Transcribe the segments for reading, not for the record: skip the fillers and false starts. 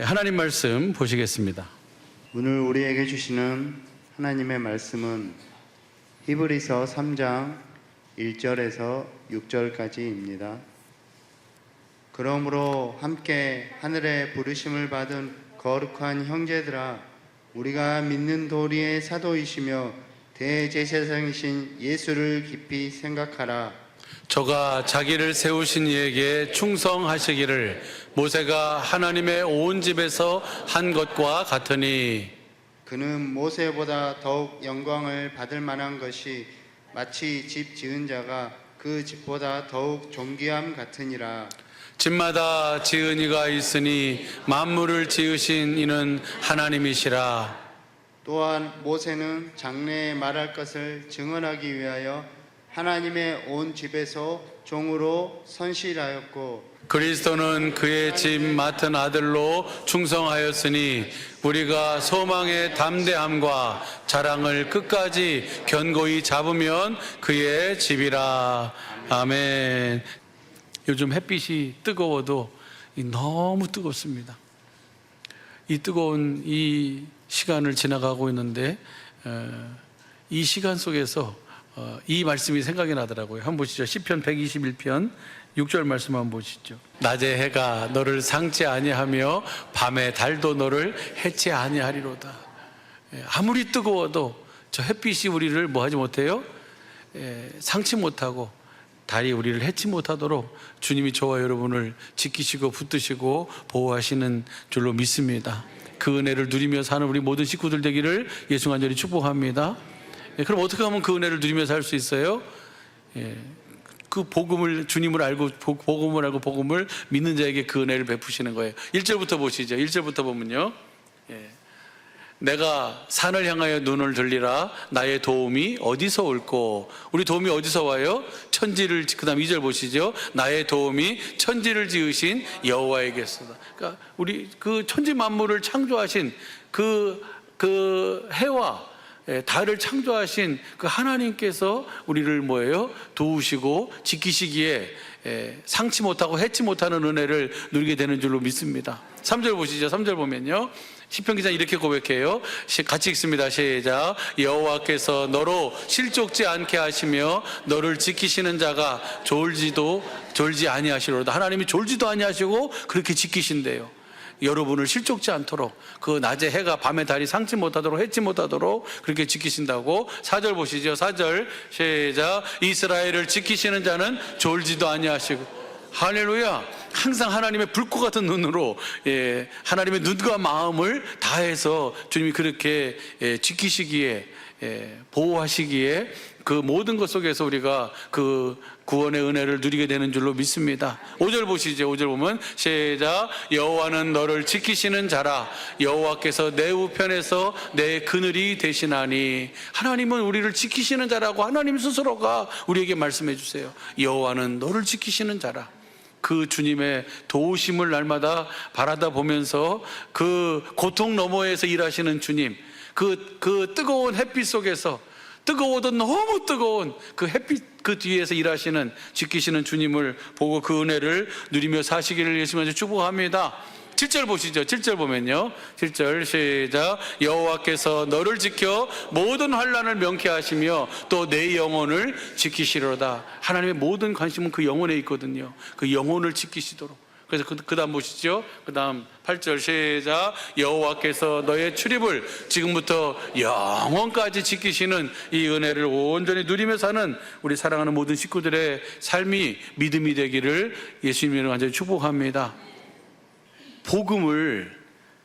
하나님 말씀 보시겠습니다. 오늘 우리에게 주시는 하나님의 말씀은 히브리서 3장 1절에서 6절까지입니다. 그러므로 함께 하늘의 부르심을 받은 거룩한 형제들아, 우리가 믿는 도리의 사도이시며 대제사장이신 예수를 깊이 생각하라. 저가 자기를 세우신 이에게 충성하시기를 모세가 하나님의 온 집에서 한 것과 같으니, 그는 모세보다 더욱 영광을 받을 만한 것이 마치 집 지은 자가 그 집보다 더욱 존귀함 같으니라. 집마다 지은 이가 있으니 만물을 지으신 이는 하나님이시라. 또한 모세는 장래에 말할 것을 증언하기 위하여 하나님의 온 집에서 종으로 선실하였고, 그리스도는 그의 집 맡은 아들로 충성하였으니 우리가 소망의 담대함과 자랑을 끝까지 견고히 잡으면 그의 집이라. 아멘. 요즘 햇빛이 뜨거워도 너무 뜨겁습니다. 이 뜨거운 이 시간을 지나가고 있는데 이 시간 속에서 이 말씀이 생각이 나더라고요. 한번 보시죠. 시편 121편 6절 말씀 한번 보시죠. 낮에 해가 너를 상치 아니하며 밤에 달도 너를 해치 아니하리로다. 아무리 뜨거워도 저 햇빛이 우리를 뭐하지 못해요? 상치 못하고 달이 우리를 해치 못하도록 주님이 저와 여러분을 지키시고 붙드시고 보호하시는 줄로 믿습니다. 그 은혜를 누리며 사는 우리 모든 식구들 되기를 예수 간절히 축복합니다. 그럼 어떻게 하면 그 은혜를 누리며 살 수 있어요? 그 복음을, 주님을 알고 복음을 믿는 자에게 그 은혜를 베푸시는 거예요. 1절부터 보시죠. 1절부터 보면요, 내가 산을 향하여 눈을 들리라. 나의 도움이 어디서 올꼬? 우리 도움이 어디서 와요? 천지를, 그 다음 2절 보시죠. 나의 도움이 천지를 지으신 여호와에게서다. 그러니까 우리 그 천지 만물을 창조하신 그 해와 달을 창조하신 그 하나님께서 우리를 뭐예요? 도우시고 지키시기에 상치 못하고 해치 못하는 은혜를 누리게 되는 줄로 믿습니다. 3절 보시죠. 3절 보면요, 시편 기자 이렇게 고백해요. 같이 읽습니다. 시작. 여호와께서 너로 실족지 않게 하시며 너를 지키시는 자가 졸지 아니하시로다. 하나님이 졸지도 아니하시고 그렇게 지키신대요. 여러분을 실족지 않도록, 그 낮에 해가 밤에 달이 상치 못하도록 해치 못하도록 그렇게 지키신다고. 4절 보시죠. 4절 시작. 이스라엘을 지키시는 자는 졸지도 아니하시고. 할렐루야. 항상 하나님의 불꽃 같은 눈으로, 하나님의 눈과 마음을 다해서 주님이 그렇게 지키시기에, 보호하시기에 그 모든 것 속에서 우리가 그 구원의 은혜를 누리게 되는 줄로 믿습니다. 5절 보시죠. 5절 보면 시작. 여호와는 너를 지키시는 자라. 여호와께서 내 우편에서 내 그늘이 되시나니. 하나님은 우리를 지키시는 자라고 하나님 스스로가 우리에게 말씀해 주세요. 여호와는 너를 지키시는 자라. 그 주님의 도우심을 날마다 바라다 보면서 그 고통 너머에서 일하시는 주님, 그 뜨거운 햇빛 속에서, 뜨거워도 너무 뜨거운 그 햇빛 그 뒤에서 일하시는, 지키시는 주님을 보고 그 은혜를 누리며 사시기를 예수님으로 축복합니다. 7절 보시죠. 7절 보면요, 7절 시작. 여호와께서 너를 지켜 모든 환난을 명케 하시며 또 내 영혼을 지키시로다. 하나님의 모든 관심은 그 영혼에 있거든요. 그 영혼을 지키시도록. 그래서 그 다음 보시죠. 그 다음 8절 시작. 여호와께서 너의 출입을 지금부터 영원까지 지키시는 이 은혜를 온전히 누리며 사는 우리 사랑하는 모든 식구들의 삶이 믿음이 되기를 예수님으로 완전히 축복합니다. 복음을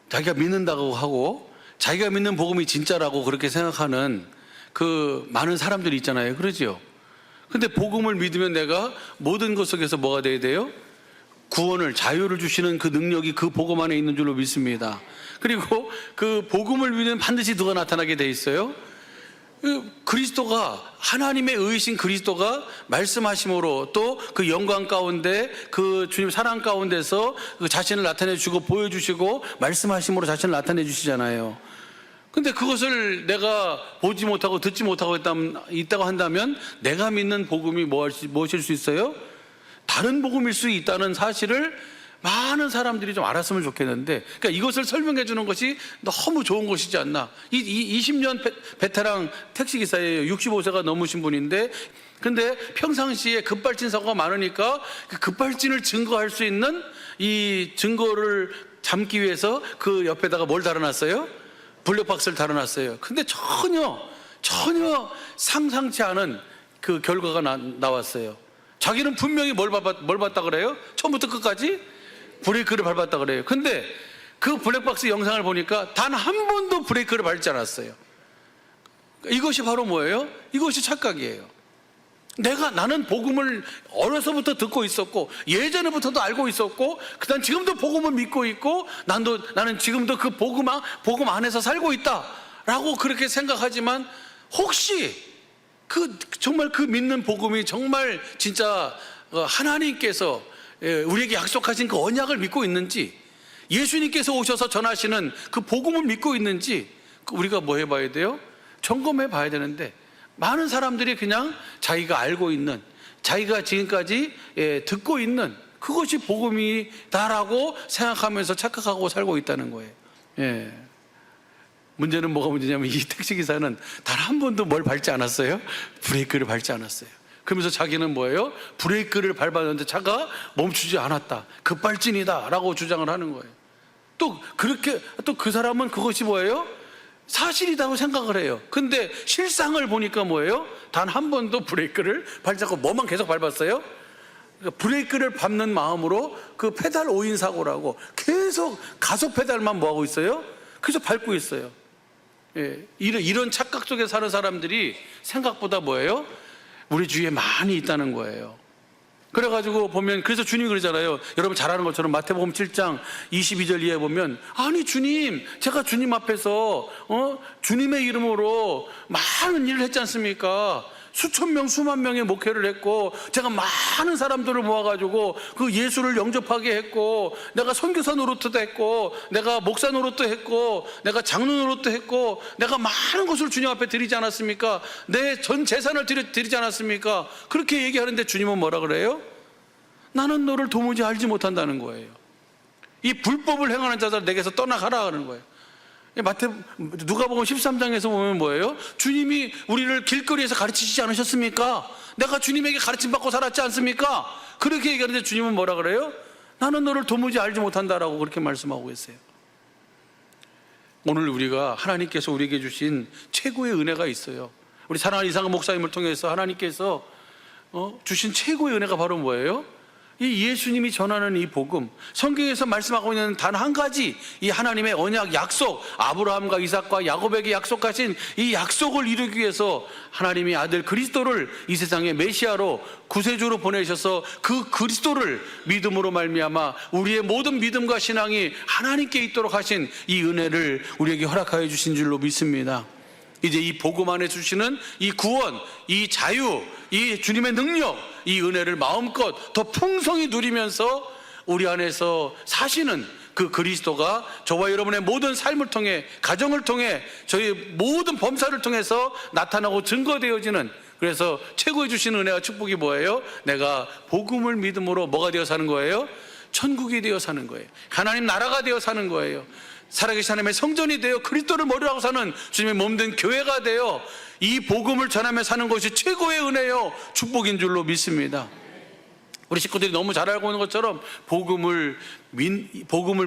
자기가 믿는다고 하고 자기가 믿는 복음이 진짜라고 그렇게 생각하는 그 많은 사람들이 있잖아요. 그러죠? 근데 복음을 믿으면 내가 모든 것 속에서 뭐가 돼야 돼요? 구원을, 자유를 주시는 그 능력이 그 복음 안에 있는 줄로 믿습니다. 그리고 그 복음을 믿으면 반드시 누가 나타나게 돼 있어요? 그리스도가, 하나님의 의이신 그리스도가 말씀하심으로 또 그 영광 가운데, 그 주님 사랑 가운데서 그 자신을 나타내 주고 보여주시고 말씀하심으로 자신을 나타내 주시잖아요. 근데 그것을 내가 보지 못하고 듣지 못하고 있다고 한다면 내가 믿는 복음이 무엇일 수 있어요? 다른 복음일 수 있다는 사실을 많은 사람들이 좀 알았으면 좋겠는데, 그러니까 이것을 설명해 주는 것이 너무 좋은 것이지 않나. 20년 베테랑 택시기사예요. 65세가 넘으신 분인데, 근데 평상시에 급발진 사고가 많으니까 그 급발진을 증거할 수 있는 이 증거를 담기 위해서 그 옆에다가 뭘 달아놨어요? 블랙박스를 달아놨어요. 근데 전혀 상상치 않은 그 결과가 나왔어요. 자기는 분명히 뭘 봤다 그래요? 처음부터 끝까지 브레이크를 밟았다 그래요. 근데 그 블랙박스 영상을 보니까 단 한 번도 브레이크를 밟지 않았어요. 이것이 바로 뭐예요? 이것이 착각이에요. 나는 복음을 어려서부터 듣고 있었고, 예전부터도 알고 있었고, 그다음 지금도 복음을 믿고 있고, 나는 지금도 그 복음 안에서 살고 있다라고 그렇게 생각하지만, 혹시 정말 그 믿는 복음이 정말 진짜 하나님께서 우리에게 약속하신 그 언약을 믿고 있는지, 예수님께서 오셔서 전하시는 그 복음을 믿고 있는지 우리가 뭐 해봐야 돼요? 점검해 봐야 되는데, 많은 사람들이 그냥 자기가 알고 있는, 자기가 지금까지 듣고 있는 그것이 복음이다라고 생각하면서 착각하고 살고 있다는 거예요. 문제는 뭐가 문제냐면, 이 택시기사는 단 한 번도 뭘 밟지 않았어요? 브레이크를 밟지 않았어요. 그러면서 자기는 뭐예요? 브레이크를 밟았는데 차가 멈추지 않았다, 급발진이다 라고 주장을 하는 거예요. 또 그 사람은 그것이 뭐예요? 사실이라고 생각을 해요. 근데 실상을 보니까 뭐예요? 단 한 번도 브레이크를 밟지 않고 뭐만 계속 밟았어요? 그러니까 브레이크를 밟는 마음으로 그 페달 오인 사고라고 계속 가속 페달만 뭐하고 있어요? 계속 밟고 있어요. 이런 착각 속에 사는 사람들이 생각보다 뭐예요? 우리 주위에 많이 있다는 거예요. 그래가지고 보면, 그래서 주님이 그러잖아요. 여러분 잘 아는 것처럼 마태복음 7장 22절 이하에 보면, 아니 주님, 제가 주님 앞에서 주님의 이름으로 많은 일을 했지 않습니까? 수천 명 수만 명의 목회를 했고, 제가 많은 사람들을 모아가지고 그 예수를 영접하게 했고, 내가 선교사 노릇도 했고, 내가 목사 노릇도 했고, 내가 장로 노릇도 했고, 내가 많은 것을 주님 앞에 드리지 않았습니까? 내 전 재산을 드리지 않았습니까? 그렇게 얘기하는데 주님은 뭐라 그래요? 나는 너를 도무지 알지 못한다는 거예요. 이 불법을 행하는 자들 내게서 떠나가라 하는 거예요. 누가복음 13장에서 보면 뭐예요? 주님이 우리를 길거리에서 가르치시지 않으셨습니까? 내가 주님에게 가르침받고 살았지 않습니까? 그렇게 얘기하는데 주님은 뭐라 그래요? 나는 너를 도무지 알지 못한다라고 그렇게 말씀하고 계세요. 오늘 우리가 하나님께서 우리에게 주신 최고의 은혜가 있어요. 우리 사랑하는 이상한 목사님을 통해서 하나님께서 주신 최고의 은혜가 바로 뭐예요? 이 예수님이 전하는 이 복음, 성경에서 말씀하고 있는 단 한 가지, 이 하나님의 언약 약속, 아브라함과 이삭과 야곱에게 약속하신 이 약속을 이루기 위해서 하나님이 아들 그리스도를 이 세상에 메시아로 구세주로 보내셔서 그 그리스도를 믿음으로 말미암아 우리의 모든 믿음과 신앙이 하나님께 있도록 하신 이 은혜를 우리에게 허락하여 주신 줄로 믿습니다. 이제 이 복음 안에 주시는 이 구원, 이 자유, 이 주님의 능력, 이 은혜를 마음껏 더 풍성히 누리면서 우리 안에서 사시는 그 그리스도가 저와 여러분의 모든 삶을 통해, 가정을 통해, 저희 모든 범사를 통해서 나타나고 증거되어지는, 그래서 최고의 주시는 은혜와 축복이 뭐예요? 내가 복음을 믿음으로 뭐가 되어 사는 거예요? 천국이 되어 사는 거예요. 하나님 나라가 되어 사는 거예요. 살아계신 하나님의 성전이 되어 그리스도를 머리로 하고 사는 주님의 몸된 교회가 되어 이 복음을 전하며 사는 것이 최고의 은혜요 축복인 줄로 믿습니다. 우리 식구들이 너무 잘 알고 있는 것처럼 복음을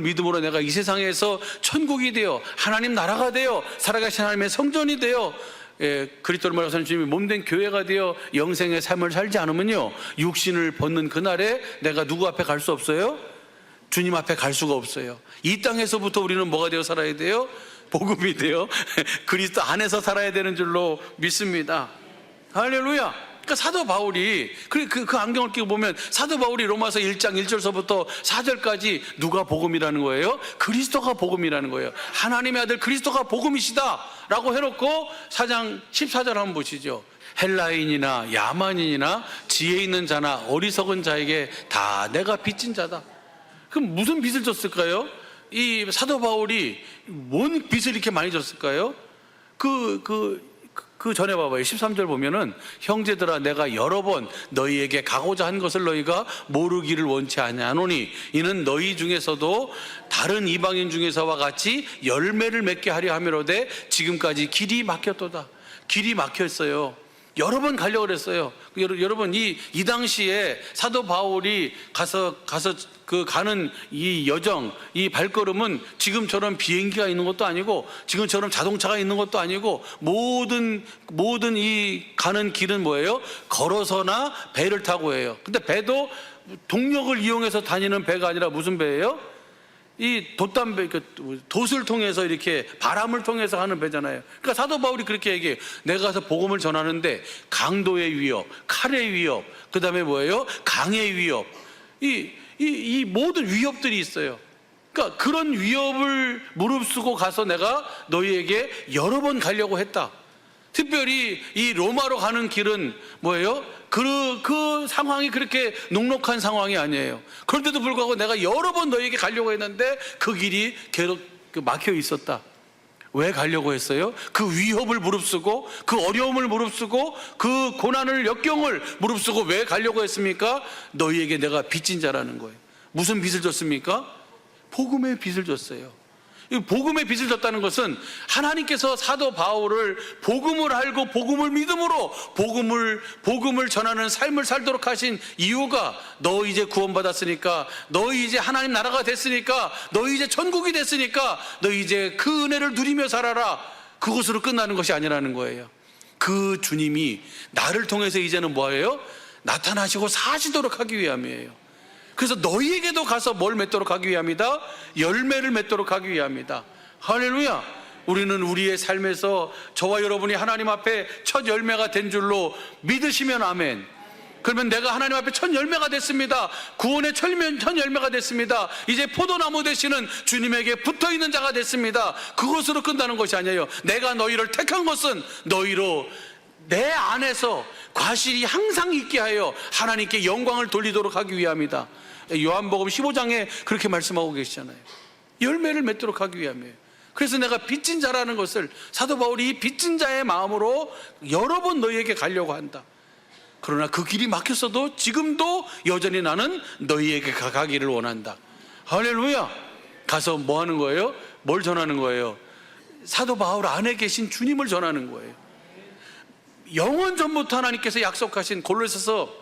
믿음으로 내가 이 세상에서 천국이 되어 하나님 나라가 되어 살아계신 하나님의 성전이 되어 그리스도를 말하고 사는 주님이 몸된 교회가 되어 영생의 삶을 살지 않으면요, 육신을 벗는 그날에 내가 누구 앞에 갈 수 없어요? 주님 앞에 갈 수가 없어요. 이 땅에서부터 우리는 뭐가 되어 살아야 돼요? 복음이 되어 그리스도 안에서 살아야 되는 줄로 믿습니다. 할렐루야. 그러니까 사도 바울이 그 안경을 끼고 보면 사도 바울이 로마서 1장 1절서부터 4절까지 누가 복음이라는 거예요? 그리스도가 복음이라는 거예요. 하나님의 아들 그리스도가 복음이시다 라고 해놓고 4장 14절 한번 보시죠. 헬라인이나 야만인이나 지혜 있는 자나 어리석은 자에게 다 내가 빚진 자다. 그럼 무슨 빚을 졌을까요? 이 사도 바울이 뭔 빚을 이렇게 많이 졌을까요? 그 전에 봐봐요. 13절 보면은 형제들아 내가 여러 번 너희에게 가고자 한 것을 너희가 모르기를 원치 아니하노니 이는 너희 중에서도 다른 이방인 중에서와 같이 열매를 맺게 하려 함이로되 지금까지 길이 막혔도다. 길이 막혔어요. 여러 번 가려고 그랬어요. 여러분 이 당시에 사도 바울이 가서 그 가는 이 여정, 이 발걸음은 지금처럼 비행기가 있는 것도 아니고 지금처럼 자동차가 있는 것도 아니고 모든 이 가는 길은 뭐예요? 걸어서나 배를 타고 해요. 근데 배도 동력을 이용해서 다니는 배가 아니라 무슨 배예요? 이 돛담배, 돛을 통해서 이렇게 바람을 통해서 하는 배잖아요. 그러니까 사도 바울이 그렇게 얘기해요. 내가 가서 복음을 전하는데 강도의 위협, 칼의 위협, 그 다음에 뭐예요? 강의 위협, 이 모든 위협들이 있어요. 그러니까 그런 위협을 무릅쓰고 가서 내가 너희에게 여러 번 가려고 했다. 특별히 이 로마로 가는 길은 뭐예요? 그 상황이 그렇게 녹록한 상황이 아니에요. 그런데도 불구하고 내가 여러 번 너에게 가려고 했는데 그 길이 계속 막혀 있었다. 왜 가려고 했어요? 그 위협을 무릅쓰고 그 어려움을 무릅쓰고 그 고난을 역경을 무릅쓰고 왜 가려고 했습니까? 너희에게 내가 빚진 자라는 거예요. 무슨 빚을 줬습니까? 복음의 빚을 줬어요. 이 복음의 빚을 졌다는 것은 하나님께서 사도 바울을 복음을 알고 복음을 믿음으로 복음을 전하는 삶을 살도록 하신 이유가 너 이제 구원받았으니까, 너 이제 하나님 나라가 됐으니까, 너 이제 천국이 됐으니까 너 이제 그 은혜를 누리며 살아라, 그것으로 끝나는 것이 아니라는 거예요. 그 주님이 나를 통해서 이제는 뭐예요? 나타나시고 사시도록 하기 위함이에요. 그래서 너희에게도 가서 뭘 맺도록 하기 위함이다? 열매를 맺도록 하기 위함이다. 할렐루야. 우리는 우리의 삶에서 저와 여러분이 하나님 앞에 첫 열매가 된 줄로 믿으시면 아멘. 그러면 내가 하나님 앞에 첫 열매가 됐습니다. 구원의 첫 열매가 됐습니다. 이제 포도나무 되시는 주님에게 붙어있는 자가 됐습니다. 그것으로 끝나는 것이 아니에요. 내가 너희를 택한 것은 너희로 내 안에서 과실이 항상 있게 하여 하나님께 영광을 돌리도록 하기 위함이다. 요한복음 15장에 그렇게 말씀하고 계시잖아요. 열매를 맺도록 하기 위함이에요. 그래서 내가 빚진 자라는 것을 사도 바울이 이 빚진 자의 마음으로 여러 번 너희에게 가려고 한다. 그러나 그 길이 막혔어도 지금도 여전히 나는 너희에게 가기를 원한다. 할렐루야. 가서 뭐 하는 거예요? 뭘 전하는 거예요? 사도 바울 안에 계신 주님을 전하는 거예요. 영원 전부터 하나님께서 약속하신 골로새서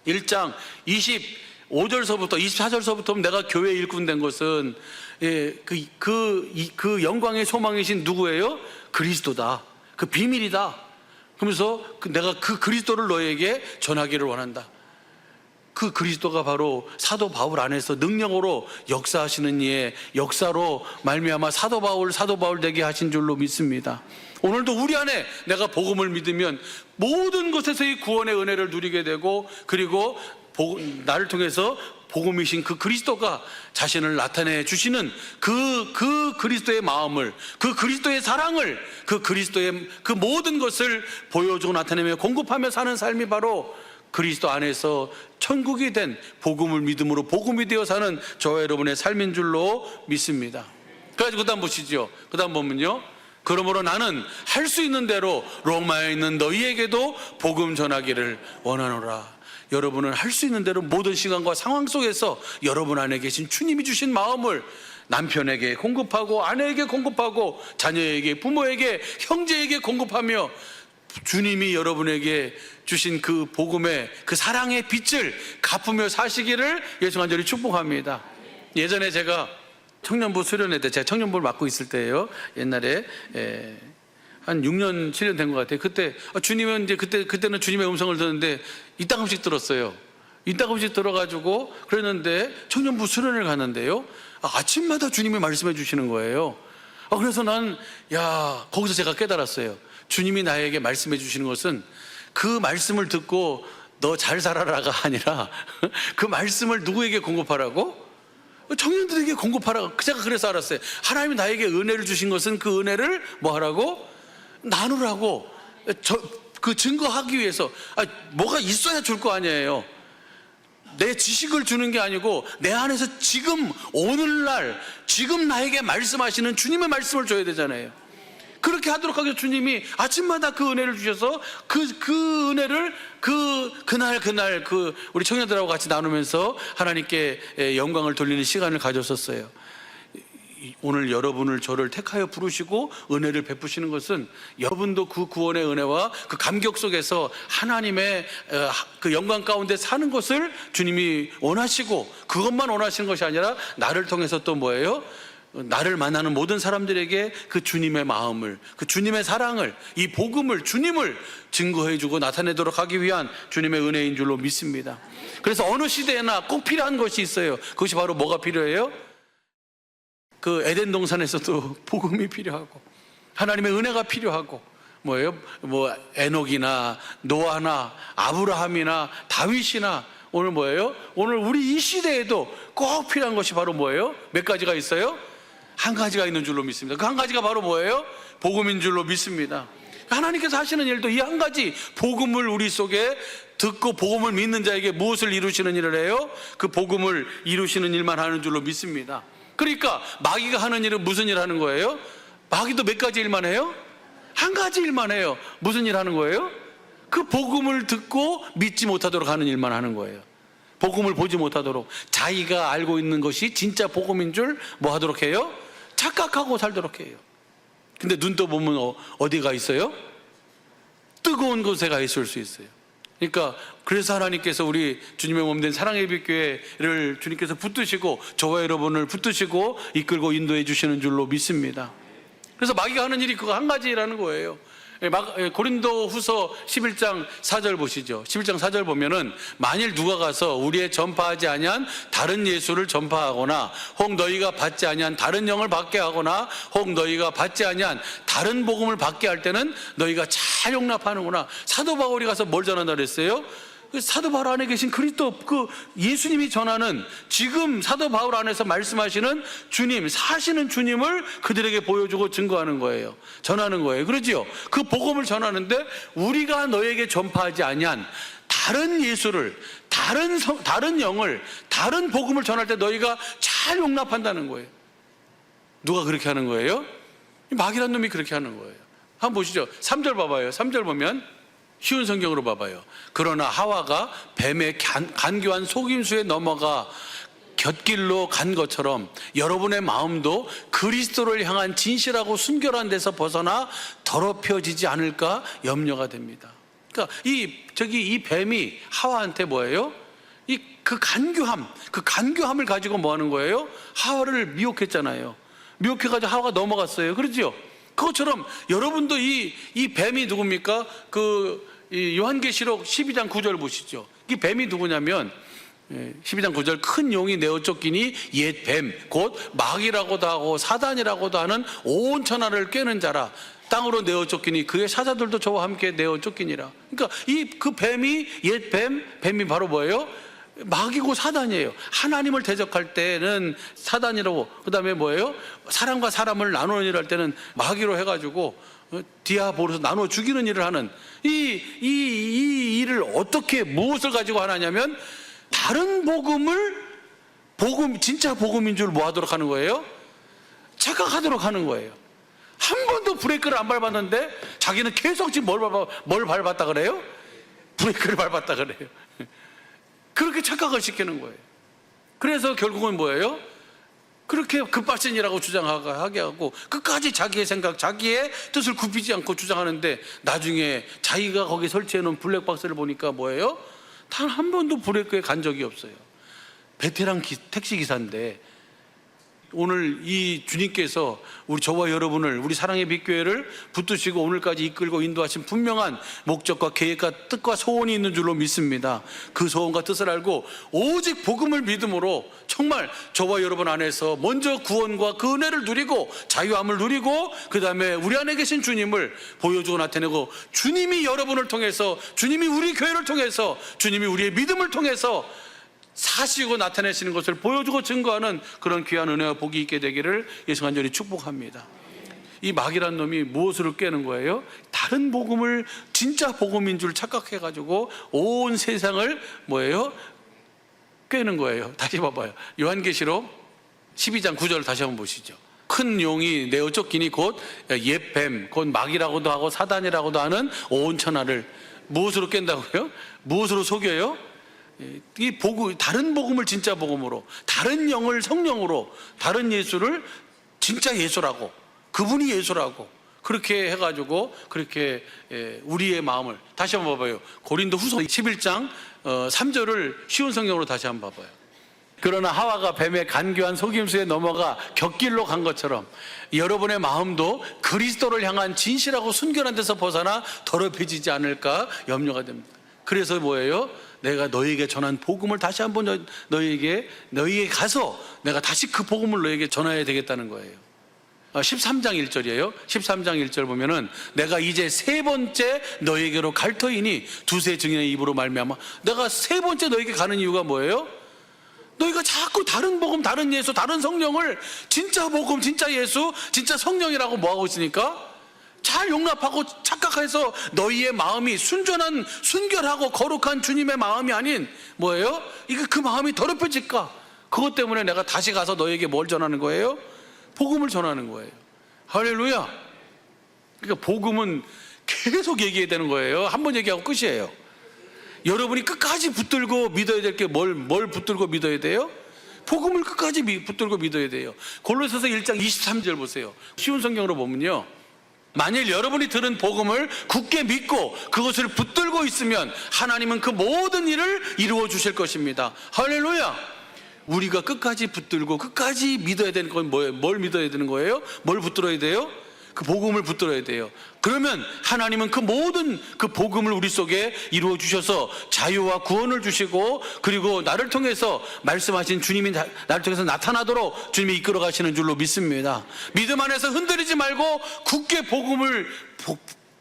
1장 25절서부터 24절서부터 내가 교회 일꾼 된 것은 그 영광의 소망이신 누구예요? 그리스도다. 그 비밀이다. 그러면서 내가 그 그리스도를 너에게 전하기를 원한다. 그 그리스도가 바로 사도 바울 안에서 능력으로 역사하시는 이의 역사로 말미암아 사도 바울 되게 하신 줄로 믿습니다. 오늘도 우리 안에 내가 복음을 믿으면 모든 것에서의 구원의 은혜를 누리게 되고, 그리고 나를 통해서 복음이신 그 그리스도가 자신을 나타내 주시는 그 그리스도의 마음을, 그 그리스도의 사랑을, 그 그리스도의 그 모든 것을 보여주고 나타내며 공급하며 사는 삶이 바로 그리스도 안에서 천국이 된 복음을 믿음으로 복음이 되어 사는 저와 여러분의 삶인 줄로 믿습니다. 그래가지고 그 다음 보시죠. 그 다음 보면요, 그러므로 나는 할 수 있는 대로 로마에 있는 너희에게도 복음 전하기를 원하노라. 여러분은 할 수 있는 대로 모든 시간과 상황 속에서 여러분 안에 계신 주님이 주신 마음을 남편에게 공급하고, 아내에게 공급하고, 자녀에게, 부모에게, 형제에게 공급하며 주님이 여러분에게 주신 그 복음의 그 사랑의 빛을 갚으며 사시기를 예수 간절히 축복합니다. 예전에 제가 청년부 수련회 때, 제가 청년부를 맡고 있을 때예요. 옛날에 한 6년 7년 된 것 같아요. 그때 주님은 이제 그때는 주님의 음성을 듣는데 이따금씩 들었어요. 이따금씩 들어가지고 그랬는데 청년부 수련회를 갔는데요, 아침마다 주님이 말씀해 주시는 거예요. 그래서 거기서 제가 깨달았어요. 주님이 나에게 말씀해 주시는 것은 그 말씀을 듣고 너 잘 살아라가 아니라 그 말씀을 누구에게 공급하라고? 청년들에게 공급하라고. 제가 그래서 알았어요. 하나님이 나에게 은혜를 주신 것은 그 은혜를 뭐 하라고? 나누라고. 그 증거하기 위해서. 뭐가 있어야 줄 거 아니에요. 내 지식을 주는 게 아니고 내 안에서 지금 오늘날 지금 나에게 말씀하시는 주님의 말씀을 줘야 되잖아요. 그렇게 하도록 하기 위해서 주님이 아침마다 그 은혜를 주셔서 그 은혜를 그날 우리 청년들하고 같이 나누면서 하나님께 영광을 돌리는 시간을 가졌었어요. 오늘 여러분을 저를 택하여 부르시고 은혜를 베푸시는 것은 여러분도 그 구원의 은혜와 그 감격 속에서 하나님의 그 영광 가운데 사는 것을 주님이 원하시고, 그것만 원하시는 것이 아니라 나를 통해서 또 뭐예요? 나를 만나는 모든 사람들에게 그 주님의 마음을, 그 주님의 사랑을, 이 복음을, 주님을 증거해주고 나타내도록 하기 위한 주님의 은혜인 줄로 믿습니다. 그래서 어느 시대에나 꼭 필요한 것이 있어요. 그것이 바로 뭐가 필요해요? 그 에덴 동산에서도 복음이 필요하고 하나님의 은혜가 필요하고, 뭐예요? 뭐 에녹이나 노아나 아브라함이나 다윗이나 오늘 뭐예요? 오늘 우리 이 시대에도 꼭 필요한 것이 바로 뭐예요? 몇 가지가 있어요? 한 가지가 있는 줄로 믿습니다. 그 한 가지가 바로 뭐예요? 복음인 줄로 믿습니다. 하나님께서 하시는 일도 이 한 가지 복음을 우리 속에 듣고 복음을 믿는 자에게 무엇을 이루시는 일을 해요? 그 복음을 이루시는 일만 하는 줄로 믿습니다. 그러니까 마귀가 하는 일은 무슨 일 하는 거예요? 마귀도 몇 가지 일만 해요? 한 가지 일만 해요. 무슨 일 하는 거예요? 그 복음을 듣고 믿지 못하도록 하는 일만 하는 거예요. 복음을 보지 못하도록, 자기가 알고 있는 것이 진짜 복음인 줄 뭐 하도록 해요? 착각하고 살도록 해요. 근데 눈 떠보면 어디가 있어요? 뜨거운 곳에 가 있을 수 있어요. 그러니까 그래서 하나님께서 우리 주님의 몸된 사랑의 빛교회를 주님께서 붙드시고 저와 여러분을 붙드시고 이끌고 인도해 주시는 줄로 믿습니다. 그래서 마귀가 하는 일이 그거 한 가지라는 거예요. 고린도 후서 11장 4절 보시죠. 11장 4절 보면은 만일 누가 가서 우리의 전파하지 아니한 다른 예수를 전파하거나 혹 너희가 받지 아니한 다른 영을 받게 하거나 혹 너희가 받지 아니한 다른 복음을 받게 할 때는 너희가 잘 용납하는구나. 사도 바울이 가서 뭘 전한다 그랬어요? 사도 바울 안에 계신 그리스도, 그 예수님이 전하는, 지금 사도 바울 안에서 말씀하시는 주님, 사시는 주님을 그들에게 보여주고 증거하는 거예요. 전하는 거예요. 그러지요? 그 복음을 전하는데 우리가 너에게 전파하지 아니한 다른 예수를, 다른 영을, 다른 복음을 전할 때 너희가 잘 용납한다는 거예요. 누가 그렇게 하는 거예요? 마귀란 놈이 그렇게 하는 거예요. 한번 보시죠. 3절 봐봐요. 3절 보면 쉬운 성경으로 봐봐요. 그러나 하와가 뱀의 간교한 속임수에 넘어가 곁길로 간 것처럼 여러분의 마음도 그리스도를 향한 진실하고 순결한 데서 벗어나 더럽혀지지 않을까 염려가 됩니다. 그러니까 이 뱀이 하와한테 뭐예요? 그 간교함을 가지고 뭐 하는 거예요? 하와를 미혹했잖아요. 미혹해가지고 하와가 넘어갔어요. 그렇죠? 그것처럼 여러분도 이 뱀이 누굽니까? 이 요한계시록 12장 9절 보시죠. 이 뱀이 누구냐면 12장 9절 큰 용이 내어 쫓기니 옛 뱀 곧 마귀라고도 하고 사단이라고도 하는 온 천하를 꿰는 자라. 땅으로 내어 쫓기니 그의 사자들도 저와 함께 내어 쫓기니라. 그러니까 그 뱀이 옛 뱀이 바로 뭐예요? 마귀고 사단이에요. 하나님을 대적할 때는 사단이라고, 그 다음에 뭐예요? 사람과 사람을 나누는 일을 할 때는 마귀로 해가지고 디아보로서 나누어 죽이는 일을 하는 이 일을 어떻게, 무엇을 가지고 하냐면 다른 진짜 복음인 줄 뭐 하도록 하는 거예요? 착각하도록 하는 거예요. 한 번도 브레이크를 안 밟았는데 자기는 계속 지금 뭘 밟았다 그래요? 브레이크를 밟았다 그래요. 그렇게 착각을 시키는 거예요. 그래서 결국은 뭐예요? 그렇게 급발진이라고 주장하게 하고 끝까지 자기의 생각, 자기의 뜻을 굽히지 않고 주장하는데 나중에 자기가 거기 설치해놓은 블랙박스를 보니까 뭐예요? 단 한 번도 브레이크에 간 적이 없어요. 베테랑 택시기사인데 오늘 이 주님께서 저와 여러분을, 우리 사랑의 빛교회를 붙드시고 오늘까지 이끌고 인도하신 분명한 목적과 계획과 뜻과 소원이 있는 줄로 믿습니다. 그 소원과 뜻을 알고 오직 복음을 믿음으로 정말 저와 여러분 안에서 먼저 구원과 그 은혜를 누리고 자유함을 누리고 그 다음에 우리 안에 계신 주님을 보여주고 나타내고, 주님이 여러분을 통해서, 주님이 우리 교회를 통해서, 주님이 우리의 믿음을 통해서 사시고 나타내시는 것을 보여주고 증거하는 그런 귀한 은혜와 복이 있게 되기를 예수 간절히 축복합니다. 이 마귀란 놈이 무엇으로 깨는 거예요? 다른 복음을 진짜 복음인 줄 착각해가지고 온 세상을 뭐예요? 깨는 거예요. 다시 봐봐요. 요한계시록 12장 9절 다시 한번 보시죠. 큰 용이 내어 쫓기니 곧 옛뱀, 곧 마귀라고도 하고 사단이라고도 하는 온 천하를 무엇으로 깬다고요? 무엇으로 속여요? 이 복음, 다른 복음을 진짜 복음으로, 다른 영을 성령으로, 다른 예수를 진짜 예수라고, 그분이 예수라고 그렇게 해가지고 그렇게 우리의 마음을 다시 한번 봐봐요. 고린도후서 11장 3절을 쉬운 성경으로 다시 한번 봐봐요. 그러나 하와가 뱀의 간교한 속임수에 넘어가 곁길로 간 것처럼 여러분의 마음도 그리스도를 향한 진실하고 순결한 데서 벗어나 더럽혀지지 않을까 염려가 됩니다. 그래서 뭐예요? 내가 너에게 전한 복음을 다시 한번 너에게 가서 내가 다시 그 복음을 너에게 전해야 되겠다는 거예요. 13장 1절이에요. 13장 1절 보면은 내가 이제 세 번째 너에게로 갈 터이니 두세 증인의 입으로 말미암아. 내가 세 번째 너에게 가는 이유가 뭐예요? 너희가 자꾸 다른 복음, 다른 예수, 다른 성령을 진짜 복음, 진짜 예수, 진짜 성령이라고 뭐하고 있으니까 잘 용납하고 착각해서 너희의 마음이 순전한, 순결하고 거룩한 주님의 마음이 아닌 뭐예요? 이거 그 마음이 더럽혀질까? 그것 때문에 내가 다시 가서 너에게 뭘 전하는 거예요? 복음을 전하는 거예요. 할렐루야. 그러니까 복음은 계속 얘기해야 되는 거예요. 한 번 얘기하고 끝이에요. 여러분이 끝까지 붙들고 믿어야 될 게 뭘 붙들고 믿어야 돼요? 복음을 끝까지 붙들고 믿어야 돼요. 골로새서 1장 23절 보세요. 쉬운 성경으로 보면요, 만일 여러분이 들은 복음을 굳게 믿고 그것을 붙들고 있으면 하나님은 그 모든 일을 이루어 주실 것입니다. 할렐루야. 우리가 끝까지 붙들고 끝까지 믿어야 되는 건 뭐예요? 뭘 믿어야 되는 거예요? 뭘 붙들어야 돼요? 그 복음을 붙들어야 돼요. 그러면 하나님은 그 모든 그 복음을 우리 속에 이루어 주셔서 자유와 구원을 주시고, 그리고 나를 통해서 말씀하신 주님이 나를 통해서 나타나도록 주님이 이끌어 가시는 줄로 믿습니다. 믿음 안에서 흔들리지 말고 굳게 복음을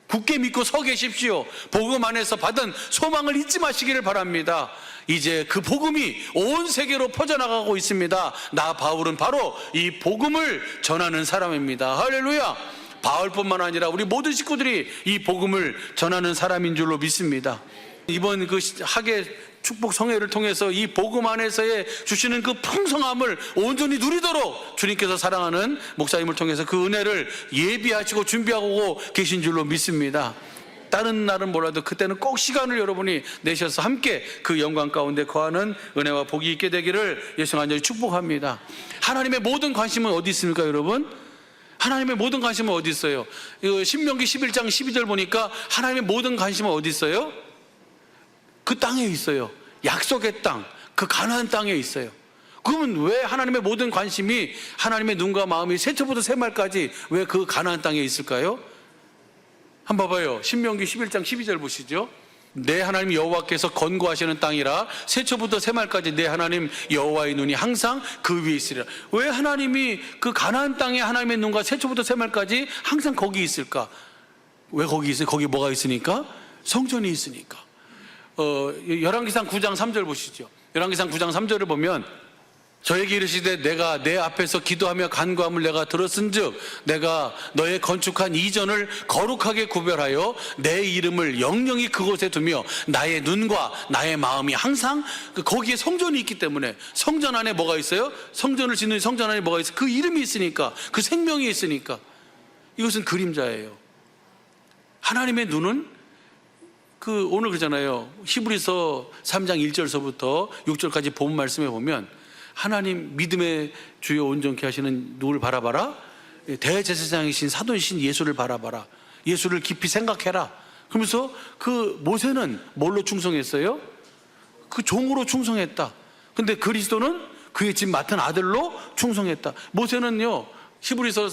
굳게 믿고 서 계십시오. 복음 안에서 받은 소망을 잊지 마시기를 바랍니다. 이제 그 복음이 온 세계로 퍼져나가고 있습니다. 나 바울은 바로 이 복음을 전하는 사람입니다. 할렐루야. 바울뿐만 아니라 우리 모든 식구들이 이 복음을 전하는 사람인 줄로 믿습니다. 이번 그 학예 축복 성회를 통해서 이 복음 안에서의 주시는 그 풍성함을 온전히 누리도록 주님께서 사랑하는 목사님을 통해서 그 은혜를 예비하시고 준비하고 계신 줄로 믿습니다. 다른 날은 몰라도 그때는 꼭 시간을 여러분이 내셔서 함께 그 영광 가운데 거하는 은혜와 복이 있게 되기를 예수 간절히 축복합니다. 하나님의 모든 관심은 어디 있습니까, 여러분? 하나님의 모든 관심은 어디 있어요? 신명기 11장 12절 보니까 하나님의 모든 관심은 어디 있어요? 그 땅에 있어요. 약속의 땅, 그 가나안 땅에 있어요. 그러면 왜 하나님의 모든 관심이, 하나님의 눈과 마음이 새초부터 새말까지 왜 그 가나안 땅에 있을까요? 한번 봐봐요. 신명기 11장 12절 보시죠. 내 하나님 여호와께서 건고하시는 땅이라 새초부터 새말까지 내 하나님 여호와의 눈이 항상 그 위에 있으리라. 왜 하나님이 그 가나안 땅에 하나님의 눈과 새초부터 새말까지 항상 거기 있을까? 왜 거기 있어요? 거기 뭐가 있으니까? 성전이 있으니까. 열왕기상 9장 3절 보시죠. 열왕기상 9장 3절을 보면 저에게 이르시되 내가 내 앞에서 기도하며 간구함을 내가 들었은즉 내가 너의 건축한 이전을 거룩하게 구별하여 내 이름을 영영히 그곳에 두며 나의 눈과 나의 마음이 항상 거기에 성전이 있기 때문에, 성전 안에 뭐가 있어요? 성전을 짓는 성전 안에 뭐가 있어요? 그 이름이 있으니까, 그 생명이 있으니까. 이것은 그림자예요. 하나님의 눈은 오늘 그러잖아요. 히브리서 3장 1절서부터 6절까지 본 말씀에 보면 하나님 믿음의 주요 온전케 하시는 누굴 바라봐라? 대제사장이신 사도이신 예수를 바라봐라. 예수를 깊이 생각해라. 그러면서 그 모세는 뭘로 충성했어요? 그 종으로 충성했다. 근데 그리스도는 그의 집 맡은 아들로 충성했다. 모세는요, 히브리서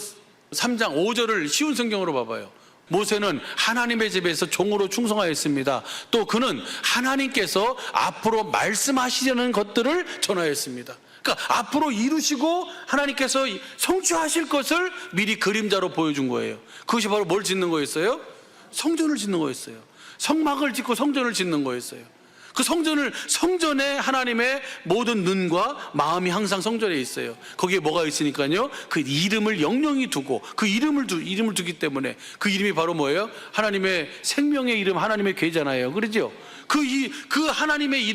3장 5절을 쉬운 성경으로 봐봐요. 모세는 하나님의 집에서 종으로 충성하였습니다. 또 그는 하나님께서 앞으로 말씀하시려는 것들을 전하였습니다. 그러니까 앞으로 이루시고 하나님께서 성취하실 것을 미리 그림자로 보여준 거예요. 그것이 바로 뭘 짓는 거였어요? 성전을 짓는 거였어요. 성막을 짓고 성전을 짓는 거였어요. 그 성전에 하나님의 모든 눈과 마음이 항상 성전에 있어요. 거기에 뭐가 있으니까요, 그 이름을 영영히 두고, 그 이름을 두기 때문에, 그 이름이 바로 뭐예요? 하나님의 생명의 이름, 하나님의 궤잖아요. 그러죠? 그 하나님의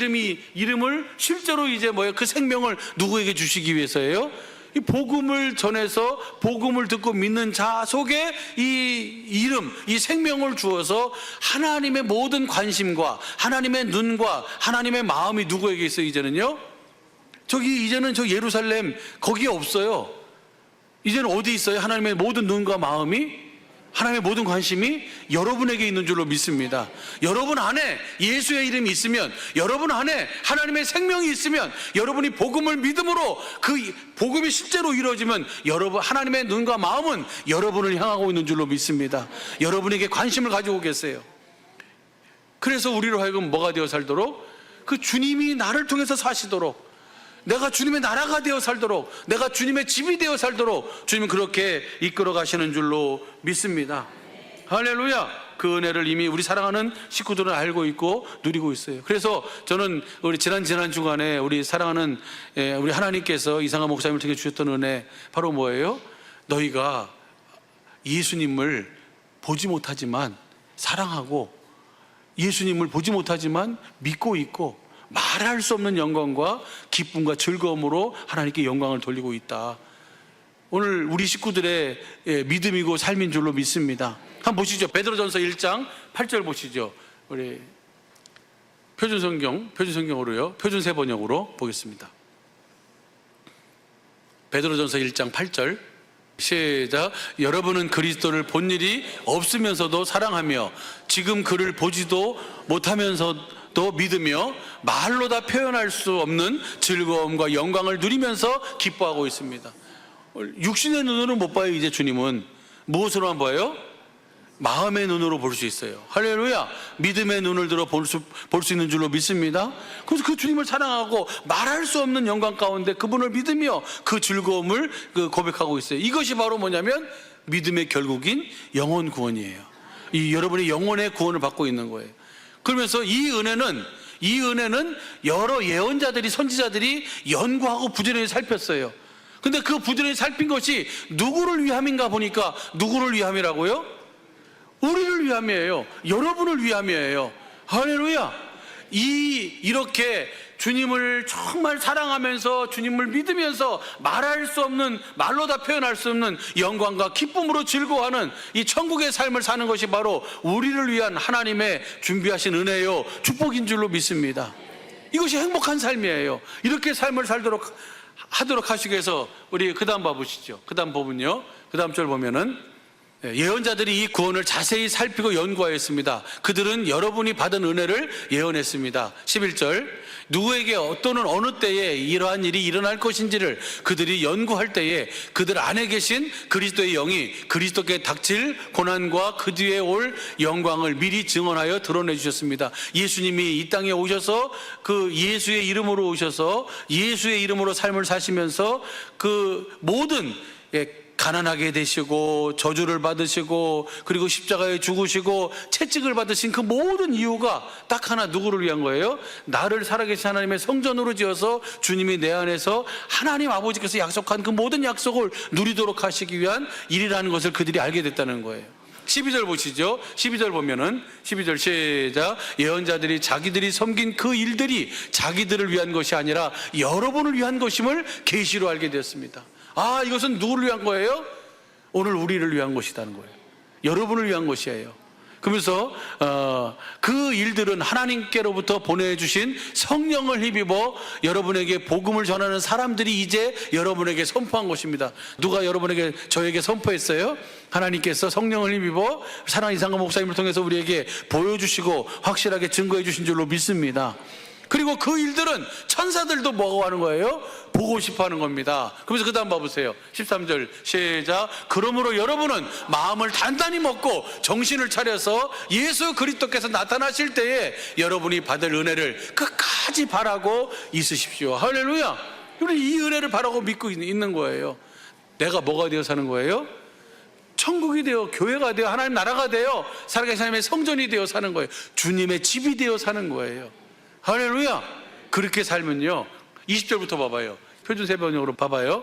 이름을 실제로 이제 뭐예요? 그 생명을 누구에게 주시기 위해서예요? 이 복음을 전해서 복음을 듣고 믿는 자 속에 이 이름, 이 생명을 주어서 하나님의 모든 관심과 하나님의 눈과 하나님의 마음이 누구에게 있어요? 이제는요? 이제는 저 예루살렘 거기에 없어요. 이제는 어디 있어요? 하나님의 모든 눈과 마음이, 하나님의 모든 관심이 여러분에게 있는 줄로 믿습니다. 여러분 안에 예수의 이름이 있으면, 여러분 안에 하나님의 생명이 있으면, 여러분이 복음을 믿음으로 그 복음이 실제로 이루어지면 여러분 하나님의 눈과 마음은 여러분을 향하고 있는 줄로 믿습니다. 여러분에게 관심을 가지고 계세요. 그래서 우리로 하여금 뭐가 되어 살도록, 그 주님이 나를 통해서 사시도록, 내가 주님의 나라가 되어 살도록, 내가 주님의 집이 되어 살도록 주님은 그렇게 이끌어 가시는 줄로 믿습니다. 할렐루야. 그 은혜를 이미 우리 사랑하는 식구들은 알고 있고 누리고 있어요. 그래서 저는 우리 지난 주간에 우리 사랑하는 우리 하나님께서 이상한 목사님을 통해 주셨던 은혜, 바로 뭐예요? 너희가 예수님을 보지 못하지만 사랑하고, 예수님을 보지 못하지만 믿고 있고, 말할 수 없는 영광과 기쁨과 즐거움으로 하나님께 영광을 돌리고 있다. 오늘 우리 식구들의 믿음이고 삶인 줄로 믿습니다. 한번 보시죠. 베드로전서 1장 8절 보시죠. 우리 표준성경으로요. 표준세 번역으로 보겠습니다. 베드로전서 1장 8절 시작. 여러분은 그리스도를 본 일이 없으면서도 사랑하며 지금 그를 보지도 못하면서도 믿으며 말로 다 표현할 수 없는 즐거움과 영광을 누리면서 기뻐하고 있습니다. 육신의 눈으로 못 봐요. 이제 주님은 무엇으로만 봐요? 마음의 눈으로 볼 수 있어요. 할렐루야. 믿음의 눈을 들어 볼 수 있는 줄로 믿습니다. 그래서 그 주님을 사랑하고 말할 수 없는 영광 가운데 그분을 믿으며 그 즐거움을 고백하고 있어요. 이것이 바로 뭐냐면 믿음의 결국인 영혼 구원이에요. 이 여러분이 영혼의 구원을 받고 있는 거예요. 그러면서 이 은혜는 여러 예언자들이, 선지자들이 연구하고 부지런히 살폈어요. 근데 그 부지런히 살핀 것이 누구를 위함인가 보니까, 누구를 위함이라고요? 우리를 위함이에요. 여러분을 위함이에요. 할렐루야. 이렇게 주님을 정말 사랑하면서 주님을 믿으면서 말할 수 없는, 말로 다 표현할 수 없는 영광과 기쁨으로 즐거워하는 이 천국의 삶을 사는 것이 바로 우리를 위한 하나님의 준비하신 은혜요, 축복인 줄로 믿습니다. 이것이 행복한 삶이에요. 이렇게 삶을 살도록 하도록 하시기 위해서 우리 그 다음 봐보시죠. 그 다음 부분요, 그 다음 절 보면은 예언자들이 이 구원을 자세히 살피고 연구하였습니다. 그들은 여러분이 받은 은혜를 예언했습니다. 11절. 누구에게 또는 어느 때에 이러한 일이 일어날 것인지를 그들이 연구할 때에 그들 안에 계신 그리스도의 영이 그리스도께 닥칠 고난과 그 뒤에 올 영광을 미리 증언하여 드러내 주셨습니다. 예수님이 이 땅에 오셔서 그 예수의 이름으로 오셔서 예수의 이름으로 삶을 사시면서 그 모든 가난하게 되시고 저주를 받으시고 그리고 십자가에 죽으시고 채찍을 받으신 그 모든 이유가 딱 하나, 누구를 위한 거예요? 나를 살아계신 하나님의 성전으로 지어서 주님이 내 안에서 하나님 아버지께서 약속한 그 모든 약속을 누리도록 하시기 위한 일이라는 것을 그들이 알게 됐다는 거예요. 12절 보시죠. 12절 보면은 12절 시작. 예언자들이 자기들이 섬긴 그 일들이 자기들을 위한 것이 아니라 여러분을 위한 것임을 계시로 알게 되었습니다. 이것은 누구를 위한 거예요? 오늘 우리를 위한 것이라는 거예요. 여러분을 위한 것이에요. 그러면서 그 일들은 하나님께로부터 보내주신 성령을 힘입어 여러분에게 복음을 전하는 사람들이 이제 여러분에게 선포한 것입니다. 누가 저에게 선포했어요? 하나님께서 성령을 힘입어 사랑 이상한 목사님을 통해서 우리에게 보여주시고 확실하게 증거해 주신 줄로 믿습니다. 그리고 그 일들은 천사들도 뭐가 하는 거예요? 보고 싶어 하는 겁니다. 그러면서 그 다음 봐보세요. 13절 시작. 그러므로 여러분은 마음을 단단히 먹고 정신을 차려서 예수 그리스도께서 나타나실 때에 여러분이 받을 은혜를 끝까지 바라고 있으십시오. 할렐루야. 우리 이 은혜를 바라고 믿고 있는 거예요. 내가 뭐가 되어 사는 거예요? 천국이 되어, 교회가 되어, 하나님 나라가 되어, 살아계신 하나님의 성전이 되어 사는 거예요. 주님의 집이 되어 사는 거예요. 할렐루야. 그렇게 살면요, 20절부터 봐봐요. 표준 세번역으로 봐봐요.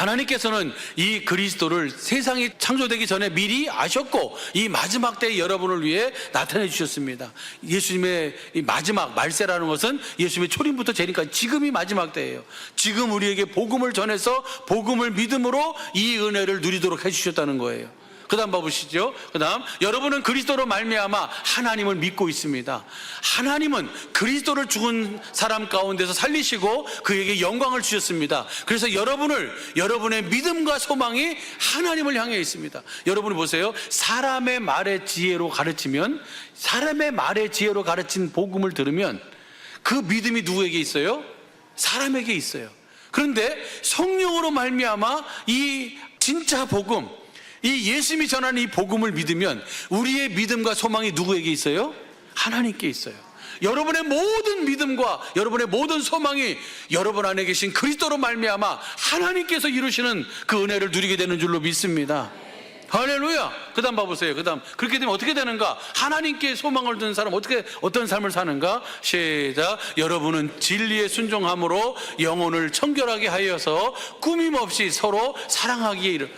하나님께서는 이 그리스도를 세상이 창조되기 전에 미리 아셨고 이 마지막 때에 여러분을 위해 나타내 주셨습니다. 예수님의 이 마지막 말세라는 것은 예수님의 초림부터 재림까지 지금이 마지막 때예요. 지금 우리에게 복음을 전해서 복음을 믿음으로 이 은혜를 누리도록 해주셨다는 거예요. 그 다음 봐보시죠. 그 다음 여러분은 그리스도로 말미암아 하나님을 믿고 있습니다. 하나님은 그리스도를 죽은 사람 가운데서 살리시고 그에게 영광을 주셨습니다. 그래서 여러분의 믿음과 소망이 하나님을 향해 있습니다. 여러분이 보세요. 사람의 말의 지혜로 가르치면, 사람의 말의 지혜로 가르친 복음을 들으면 그 믿음이 누구에게 있어요? 사람에게 있어요. 그런데 성령으로 말미암아 이 진짜 복음, 이 예수님이 전하는 이 복음을 믿으면 우리의 믿음과 소망이 누구에게 있어요? 하나님께 있어요. 여러분의 모든 믿음과 여러분의 모든 소망이 여러분 안에 계신 그리스도로 말미암아 하나님께서 이루시는 그 은혜를 누리게 되는 줄로 믿습니다. 할렐루야. 그 다음 봐보세요. 그 다음 그렇게 되면 어떻게 되는가? 하나님께 소망을 두는 사람 어떤 삶을 사는가? 시작. 여러분은 진리에 순종함으로 영혼을 청결하게 하여서 꾸밈없이 서로 사랑하기에 이르.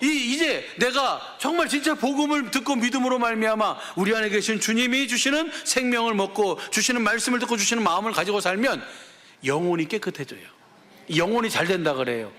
이제 내가 정말 진짜 복음을 듣고 믿음으로 말미암아 우리 안에 계신 주님이 주시는 생명을 먹고 주시는 말씀을 듣고 주시는 마음을 가지고 살면 영혼이 깨끗해져요. 영혼이 잘 된다 그래요.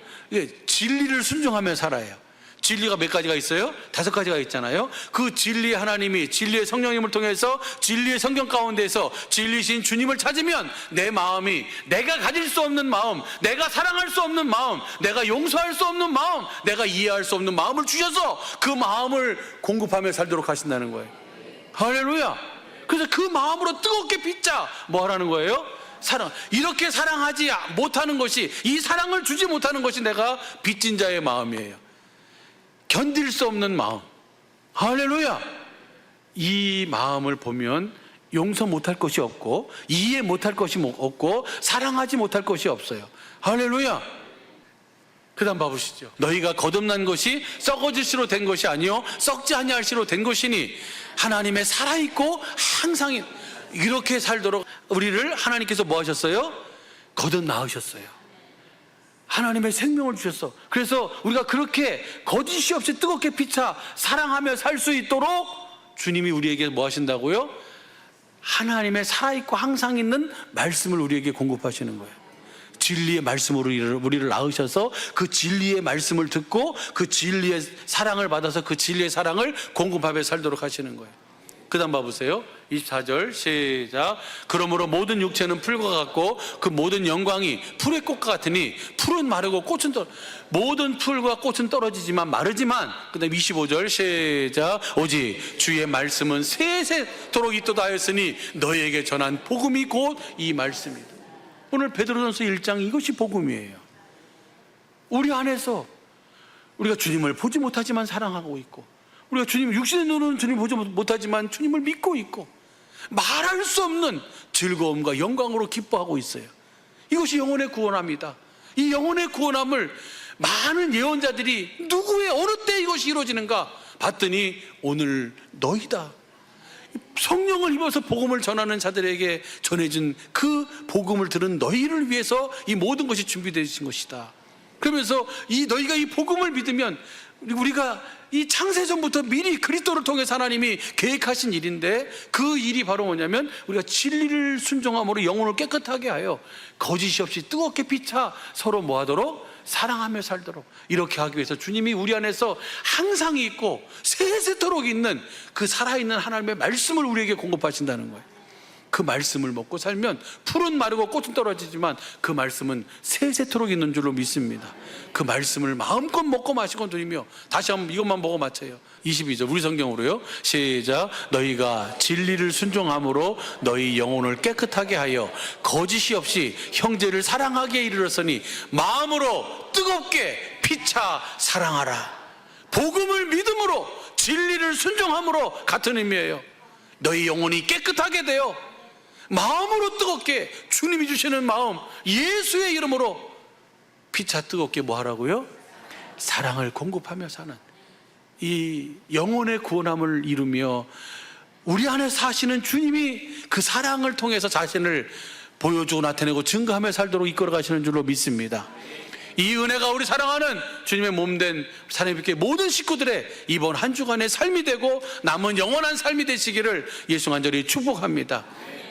진리를 순종하며 살아요. 진리가 몇 가지가 있어요? 5가지가 있잖아요. 그 진리 하나님이 진리의 성령님을 통해서 진리의 성경 가운데서 진리신 주님을 찾으면 내 마음이 내가 가질 수 없는 마음, 내가 사랑할 수 없는 마음, 내가 용서할 수 없는 마음, 내가 이해할 수 없는 마음을 주셔서 그 마음을 공급하며 살도록 하신다는 거예요. 할렐루야. 그래서 그 마음으로 뜨겁게 빚자 뭐 하라는 거예요? 사랑. 이렇게 사랑하지 못하는 것이, 이 사랑을 주지 못하는 것이 내가 빚진 자의 마음이에요. 견딜 수 없는 마음. 할렐루야. 이 마음을 보면 용서 못할 것이 없고 이해 못할 것이 없고 사랑하지 못할 것이 없어요. 할렐루야. 그 다음 봐보시죠. 너희가 거듭난 것이 썩어질 시로 된 것이 아니요 썩지 아니할 시로 된 것이니 하나님의 살아있고 항상 이렇게 살도록 우리를 하나님께서 뭐 하셨어요? 거듭나으셨어요. 하나님의 생명을 주셨어. 그래서 우리가 그렇게 거짓이 없이 뜨겁게 피차 사랑하며 살 수 있도록 주님이 우리에게 뭐 하신다고요? 하나님의 살아있고 항상 있는 말씀을 우리에게 공급하시는 거예요. 진리의 말씀으로 우리를 낳으셔서 그 진리의 말씀을 듣고 그 진리의 사랑을 받아서 그 진리의 사랑을 공급하며 살도록 하시는 거예요. 그 다음 봐보세요. 24절 시작. 그러므로 모든 육체는 풀과 같고 그 모든 영광이 풀의 꽃과 같으니 풀은 마르고 꽃은 모든 풀과 꽃은 떨어지지만 마르지만 그 다음 25절 시작. 오직 주의 말씀은 세세토록 있도다 하였으니 너희에게 전한 복음이 곧 이 말씀이다. 오늘 베드로전서 1장 이것이 복음이에요. 우리 안에서 우리가 주님을 보지 못하지만 사랑하고 있고 우리가 주님 육신의 눈으로는 주님을 보지 못하지만 주님을 믿고 있고 말할 수 없는 즐거움과 영광으로 기뻐하고 있어요. 이것이 영혼의 구원함이다. 이 영혼의 구원함을 많은 예언자들이 누구의 어느 때 이것이 이루어지는가 봤더니 오늘 너희다. 성령을 입어서 복음을 전하는 자들에게 전해진 그 복음을 들은 너희를 위해서 이 모든 것이 준비되어 것이다. 그러면서 너희가 이 복음을 믿으면 우리가 이 창세전부터 미리 그리스도를 통해서 하나님이 계획하신 일인데 그 일이 바로 뭐냐면 우리가 진리를 순종함으로 영혼을 깨끗하게 하여 거짓이 없이 뜨겁게 피차 서로 뭐하도록 사랑하며 살도록 이렇게 하기 위해서 주님이 우리 안에서 항상 있고 세세토록 있는 그 살아있는 하나님의 말씀을 우리에게 공급하신다는 거예요. 그 말씀을 먹고 살면 풀은 마르고 꽃은 떨어지지만 그 말씀은 세세토록 있는 줄로 믿습니다. 그 말씀을 마음껏 먹고 마시고 누리며 다시 한번 이것만 보고 마쳐요. 22절 우리 성경으로요. 시작. 너희가 진리를 순종함으로 너희 영혼을 깨끗하게 하여 거짓이 없이 형제를 사랑하게 이르렀으니 마음으로 뜨겁게 피차 사랑하라. 복음을 믿음으로 진리를 순종함으로 같은 의미예요. 너희 영혼이 깨끗하게 되어 마음으로 뜨겁게 주님이 주시는 마음 예수의 이름으로 피차 뜨겁게 뭐 하라고요? 사랑을 공급하며 사는 이 영혼의 구원함을 이루며 우리 안에 사시는 주님이 그 사랑을 통해서 자신을 보여주고 나타내고 증거하며 살도록 이끌어 가시는 줄로 믿습니다. 이 은혜가 우리 사랑하는 주님의 몸된 사랑의 모든 식구들의 이번 한 주간의 삶이 되고 남은 영원한 삶이 되시기를 예수 간절히 축복합니다.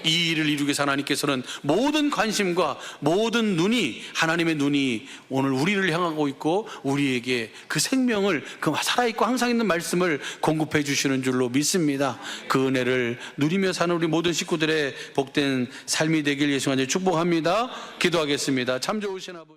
이 일을 이루기 위해서 하나님께서는 모든 관심과 모든 눈이, 하나님의 눈이 오늘 우리를 향하고 있고 우리에게 그 생명을, 그 살아있고 항상 있는 말씀을 공급해 주시는 줄로 믿습니다. 그 은혜를 누리며 사는 우리 모든 식구들의 복된 삶이 되길 예수 간절히 축복합니다. 기도하겠습니다. 참 좋으신 아버지.